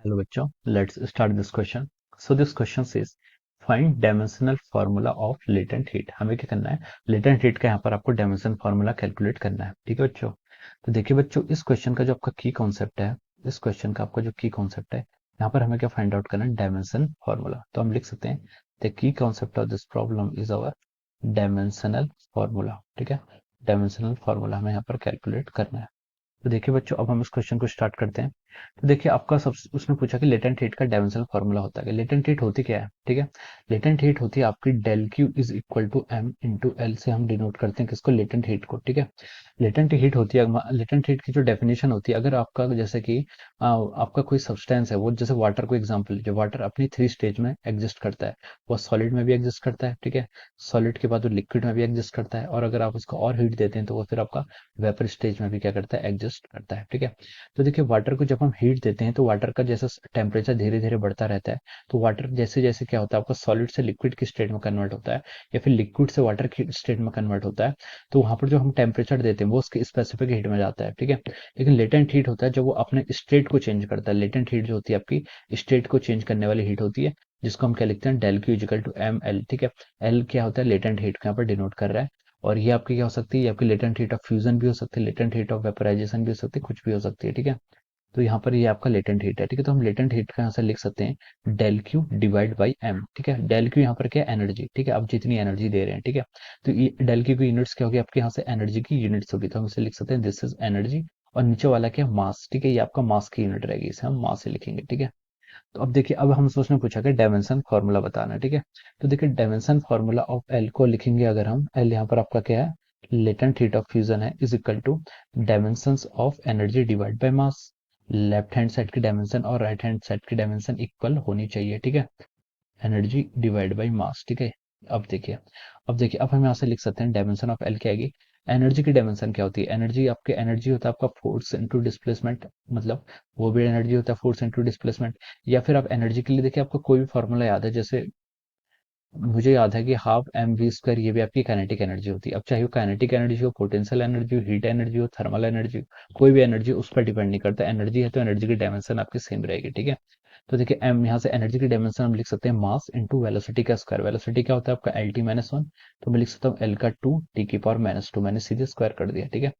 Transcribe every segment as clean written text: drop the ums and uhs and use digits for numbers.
Hello बच्चों, let's start this question. So this question says find dimensional formula of latent heat. हमें क्या करना है, latent heat का यहाँ पर आपको dimension formula कैलकुलेट करना है. ठीक है बच्चों. तो देखिए बच्चों, इस क्वेश्चन का जो आपका की कॉन्सेप्ट है, इस क्वेश्चन का आपका जो की कॉन्सेप्ट है, यहाँ पर हमें क्या फाइंड आउट करना है, डायमेंशन फॉर्मूला. तो हम लिख सकते हैं the key concept of this problem is our dimensional formula. ठीक है, डायमेंशनल फॉर्मूला हमें यहाँ पर कैलकुलेट करना है. तो देखिए बच्चों, अब हम इस क्वेश्चन को स्टार्ट करते हैं. तो देखिए आपका सब उसने पूछा कि लेटेंट हीट का डायमेंशनल फार्मूला होता है. लेटेंट हीट होती क्या है? ठीक है, लेटेंट हीट होती है आपकी del Q is equal to M into L से हम डिनोट करते हैं किसको, लेटेंट हीट को. ठीक है, लेटेंट हीट होती है, लेटेंट हीट की जो डेफिनेशन होती है, अगर आपका जैसे कि आपका कोई सब्सटेंस है, वो जैसे वाटर को एग्जाम्पल, जो वाटर अपनी 3 स्टेज में एग्जिस्ट करता है, वो सॉलिड में भी एग्जिस्ट करता है. ठीक है, सॉलिड के बाद वो लिक्विड में भी एग्जिस्ट करता है, और अगर आप उसको और हीट देते हैं तो वो फिर आपका वेपर स्टेज में भी क्या करता है, एग्जिस्ट करता है. ठीक है, तो देखिए वाटर को जब हम हीट देते हैं तो वाटर का जैसा टेम्परेचर धीरे धीरे बढ़ता रहता है, तो वाटर जैसे जैसे क्या होता है, आपका सॉलिड से लिक्विड की स्टेट में कन्वर्ट होता है, या फिर लिक्विड से वाटर की स्टेट में कन्वर्ट होता है, तो वहां पर जो हम टेम्परेचर देते हैं वो उसके स्पेसिफिक हीट में जाता है. ठीक है, लेकिन लेटेंट हीट होता है जब वो अपने स्टेट को चेंज करता है. लेटेंट हीट जो होती है आपकी स्टेट को चेंज करने वाली हीट होती है, जिसको हम क्या लिखते हैं, del Q is equal to M L. ठीक है, एल क्या होता है, लेटेंट हीट को यहाँ पर डिनोट कर रहा है. और ये आपकी क्या हो सकती है, ये आपकी लेटेंट हीट ऑफ फ्यूजन भी हो सकती है, लेटेंट हीट ऑफ वेपराइजेशन भी हो सकती है, कुछ भी हो सकती है. ठीक है, तो यहाँ पर ये आपका लेटेंट हीट है. ठीक है, तो हम लेटेंट हीट का यहाँ से लिख सकते हैं del Q divide by M. ठीक है, डेल क्यू यहाँ पर क्या है, एनर्जी. ठीक है, आप जितनी एनर्जी दे रहे हैं. ठीक है, तो ये डेल क्यू की यूनिट्स क्या होगी, आपके यहाँ से एनर्जी की यूनिट्स होगी, तो हम इसे लिख सकते हैं दिस इज एनर्जी. और नीचे वाला क्या, मास. ठीक है, ये आपका मास की यूनिट रहेगी, इसे हम मास से लिखेंगे. ठीक है, तो अब देखिए, अब हम उसने पूछा कि डायमेंशन फार्मूला बताना है. ठीक है, तो देखिए डायमेंशन फार्मूला ऑफ एल को लिखेंगे अगर हम, एल यहाँ पर आपका क्या है, लेटेंट हीट ऑफ फ्यूजन है, is equal to dimensions of energy divide by mass. Left hand side की डायमेंशन और राइट हैंड साइड की डायमेंशन इक्वल होनी चाहिए. ठीक है, एनर्जी डिवाइड बाय मास. ठीक है, अब देखिए अब हम यहाँ से लिख सकते हैं डायमेंशन ऑफ एल क्या आएगी, एनर्जी की डायमेंशन क्या होती है, एनर्जी आपके, एनर्जी होता है आपका फोर्स इनटू डिस्प्लेसमेंट, मतलब वो भी एनर्जी होता है, फोर्स इनटू डिस्प्लेसमेंट. या फिर आप एनर्जी के लिए देखिए, आपको कोई भी फॉर्मूला याद है, जैसे मुझे याद है कि हाफ एम वी स्क्वायर, ये भी आपकी काइनेटिक एनर्जी होती है. अब चाहे वो काइनेटिक एनर्जी हो, पोटेंशियल एनर्जी हो, हीट एनर्जी हो, थर्मल एनर्जी हो, कोई भी एनर्जी उस पर डिपेंड नहीं करता. एनर्जी है तो एनर्जी की डायमेंशन आपकी सेम रहेगी. ठीक है, तो देखिए एम, यहाँ से एनर्जी की डायमेंशन हम लिख सकते हैं मास इंटू वेलोसिटी का स्क्वायर. वेलोसिटी क्या होता है आपका, एल टी माइनस वन, तो मैं लिख सकता हूँ एल का टू टी की पावर माइनस टू, मैंने सीधे स्क्वायर कर दिया. ठीक है,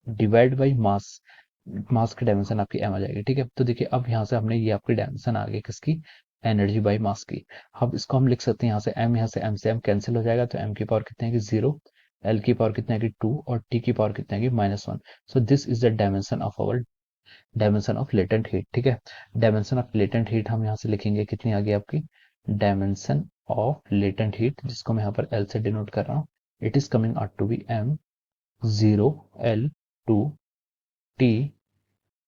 डिवाइड बाई मास, मास की डायमेंशन आपकी एम आ जाएगी. ठीक है, तो देखिए अब यहाँ से हमने, ये आपकी डायमेंशन आ गई किसकी, एनर्जी बाई मास की. अब इसको हम लिख सकते हैं यहाँ से एम कैंसिल हो जाएगा, तो एम की पावर कितने की, जीरो, एल की पावर कितने की, टू, और टी की पावर कितने की, minus one. So this is the dimension of our, dimension of latent heat. ठीक है, डायमेंशन ऑफ लेटेंट हीट हम यहाँ से लिखेंगे कितनी आ गई आपकी, डायमेंशन ऑफ लेटेंट हीट, जिसको मैं यहाँ पर एल से डिनोट कर रहा हूँ, it is coming out to be M zero L two T,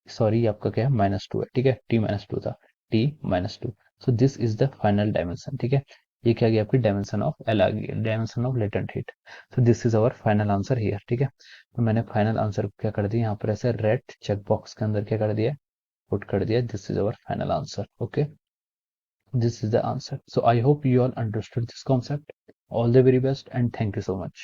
sorry ये आपका क्या है, माइनस टू है. ठीक है, टी माइनस टू था, T minus two. So this is the final dimension. ठीक है, ये क्या आ गया आपकी, डायमेंशन ऑफ एल आ गई, dimension of latent heat. So this is our final answer here. ठीक है, तो मैंने फाइनल आंसर क्या कर दिया, यहाँ पर ऐसे रेड चेक बॉक्स के अंदर क्या कर दिया, पुट कर दिया, this is our final answer. Okay, this is the answer. So I hope you all understood this concept. All the very best and thank you so much.